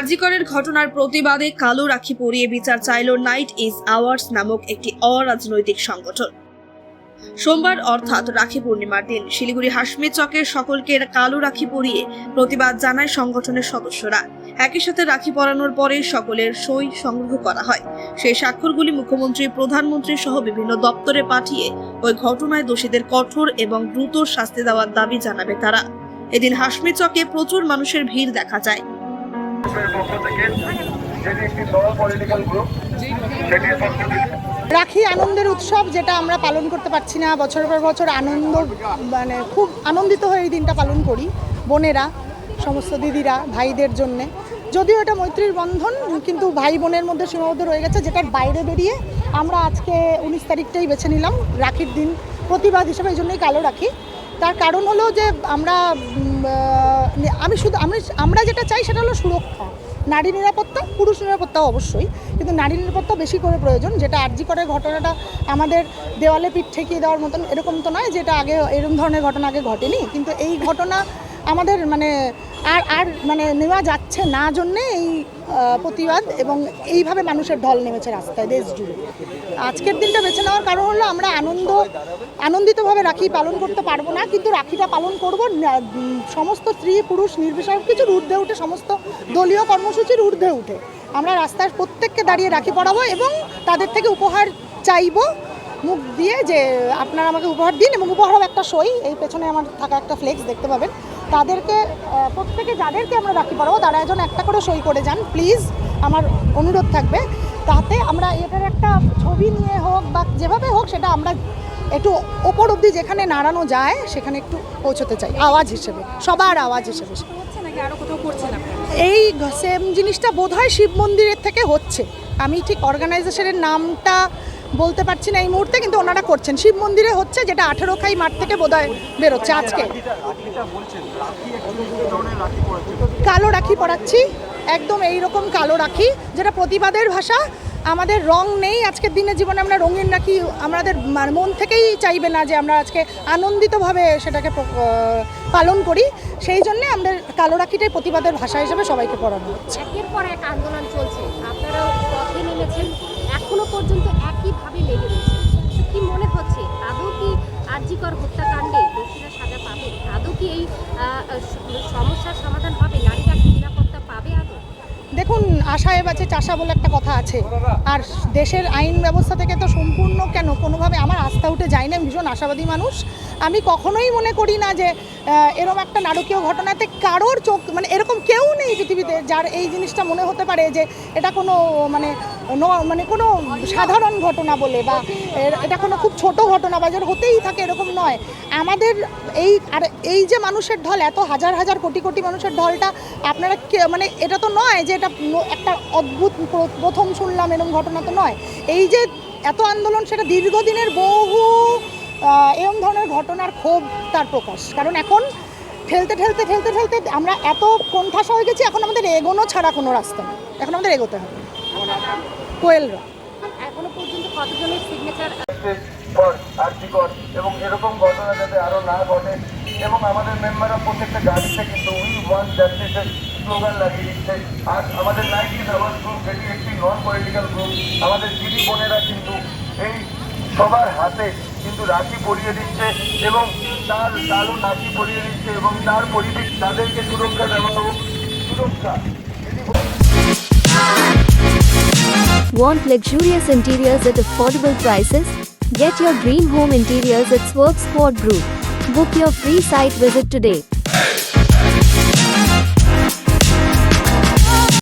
আর.জি. করের ঘটনার প্রতিবাদে কালো রাখি পরিয়ে বিচার চাইল নাইট ইজ আওয়ার্স নামক একটি অরাজনৈতিক সংগঠন। সোমবার অর্থাৎ রাখি পূর্ণিমার দিন শিলিগুড়ি হাসমি চকের সকলকে কালো রাখি পরিয়ে প্রতিবাদ জানায় সংগঠনের সদস্যরা। একই সাথে রাখি পরানোর পরে সকলের সই সংগ্রহ করা হয়। সেই স্বাক্ষরগুলি মুখ্যমন্ত্রী, প্রধানমন্ত্রী সহ বিভিন্ন দপ্তরে পাঠিয়ে ওই ঘটনায় দোষীদের কঠোর এবং দ্রুত শাস্তি দেওয়ার দাবি জানাবে তারা। এদিন হাসমি চকে প্রচুর মানুষের ভিড় দেখা যায়। রাখি আনন্দের উৎসব, যেটা আমরা পালন করতে পারছি না বছরের পর বছর। আনন্দ খুব আনন্দিত হয়ে এই দিনটা পালন করি বোনেরা, সমস্ত দিদিরা ভাইদের জন্যে। যদিও এটা মৈত্রীর বন্ধন, কিন্তু ভাই বোনের মধ্যে সীমাবদ্ধ রয়ে গেছে, যেটার বাইরে বেরিয়ে আমরা আজকে 19 তারিখটাই বেছে নিলাম রাখির দিন প্রতিবাদ হিসেবে। এই জন্যই কালো রাখি। তার কারণ হলো যে আমরা যেটা চাই সেটা হলো সুরক্ষা, নারী নিরাপত্তা, পুরুষ নিরাপত্তাও অবশ্যই, কিন্তু নারী নিরাপত্তা বেশি করে প্রয়োজন। যেটা আর.জি. করের ঘটনাটা আমাদের দেওয়ালে পিঠ ঠেকিয়ে দেওয়ার মতন এরকম তো নয়, যেটা আগে এরকম ধরনের ঘটনা আগে ঘটেনি, কিন্তু এই ঘটনা আমাদের আর নেওয়া যাচ্ছে না জন্যে এই প্রতিবাদ এবং এইভাবে মানুষের ঢল নেমেছে রাস্তায় দেশ জুড়ে। আজকের দিনটা বেছে নেওয়ার কারণ হলো আমরা আনন্দিতভাবে রাখি পালন করতে পারবো না, কিন্তু রাখিটা পালন করব সমস্ত স্ত্রী পুরুষ নির্বিশেষে কিছুর ঊর্ধ্বে উঠে, সমস্ত দলীয় কর্মসূচির ঊর্ধ্বে উঠে আমরা রাস্তার প্রত্যেককে দাঁড়িয়ে রাখি পরাবো এবং তাদের থেকে উপহার চাইবো মুখ দিয়ে, যে আপনারা আমাকে উপহার দিন। এবং উপহারও একটা সই, এই পেছনে আমার থাকা একটা ফ্লেক্স দেখতে পাবেন। তাদেরকে প্রত্যেকে যাদেরকে আমরা রাখি পরাবো তারা একজন একটা করে সই করে যান প্লিজ, আমার অনুরোধ থাকবে। তাতে আমরা এটার একটা ছবি নিয়ে হোক বা যেভাবে হোক, সেটা আমরা একটু ওপর অবধি যেখানে নাড়ানো যায় সেখানে একটু পৌঁছতে চাই, আওয়াজ হিসেবে, সবার আওয়াজ হিসেবে। এই সেম জিনিসটা বোধহয় শিব মন্দিরের থেকে হচ্ছে, আমি ঠিক অর্গানাইজেশনের নামটা বলতে পারছি না এই মুহূর্তে, কিন্তু ওনারা করছেন। শিব মন্দিরে হচ্ছে, যেটা 18 খাই মাঠ থেকে বোধহয় বেরোচ্ছে আজকে। কালো রাখি পরাচ্ছি, একদম এইরকম কালো রাখি, যেটা প্রতিবাদের ভাষা। আমাদের রং নেই আজকের দিনের জীবনে, আমরা রঙিন রাখি আমাদের মন থেকেই চাইবে না যে আমরা আজকে আনন্দিতভাবে সেটাকে পালন করি। সেই জন্যে আমরা কালো রাখিটাই প্রতিবাদের ভাষা হিসেবে সবাইকে পড়ানো হচ্ছে। একের পর এক আন্দোলন চলছে, আপনারাও পথে নেমেছেন, এখনো পর্যন্ত একইভাবে লেগে রয়েছে। কি মনে হচ্ছে, আদৌ কি আর.জি. কর হত্যাকাণ্ডে দোষীরা সাজা পাবে? আদৌ কি এই সমস্যার সমাধান হবে? নারীরা নিরাপত্তা পাবে আদৌ? দেখুন, আশায় বাঁচে চাষা বলে একটা কথা আছে, আর দেশের আইন ব্যবস্থা থেকে তো সম্পূর্ণ কোনোভাবে আমার আস্থা উঠে যায় না। ভীষণ আশাবাদী মানুষ। আমি কখনোই মনে করি না যে এরকম একটা নারকীয় ঘটনাতে কারোর চোখ এরকম কেউ নেই পৃথিবীতে যার এই জিনিসটা মনে হতে পারে যে এটা কোনো কোনো সাধারণ ঘটনা বলে, বা এটা কোনো খুব ছোট ঘটনা বা যেটা হতেই থাকে এরকম নয়। আমাদের এই যে মানুষের ঢল, এত হাজার হাজার কোটি কোটি মানুষের ঢলটা আপনারা এটা তো নয় যে এটা একটা অদ্ভুত প্রথম শুনলাম এরকম ঘটনা তো নয়। এই যে এত আন্দোলন, সেটা দীর্ঘদিনের বহু এরকম ধরনের ঘটনার ক্ষোভ তার প্রকাশ। কারণ এখন ঠেলতে ঠেলতে ঠেলতে ঠেলতে আমরা এত কোণঠাসা হয়ে গেছি, এখন আমাদের এগোনো ছাড়া কোনো রাস্তা নেই, এখন আমাদের এগোতে হবে। কোয়েলরা এখনো পর্যন্ত কতজনের সিগনেচার আর.জি. কর এবং এরকম ঘটনা যাতে আরো না ঘটে, এবং আমাদের মেম্বাররা প্রত্যেকটা গাড়িতে কিন্তু উই ওয়ান্ট জাস্টিসের স্লোগান লাগিয়ে দিচ্ছে। আর আমাদের নাইট ইজ আওয়ার্স গ্রুপ, যেটি একটি নন পলিটিক্যাল গ্রুপ, আমাদের দিদি বোনেরা কিন্তু এই সবার হাতে কিন্তু রাখি পরিয়ে দিচ্ছে এবং তার কালো রাখি পরিয়ে দিচ্ছে এবং তার পরিবেশ তাদেরকে সুরক্ষা দেওয়া হোক। সুরক্ষা Want luxurious interiors at affordable prices? Get your dream home interiors at Swerve Squad Group. Book your free site visit today.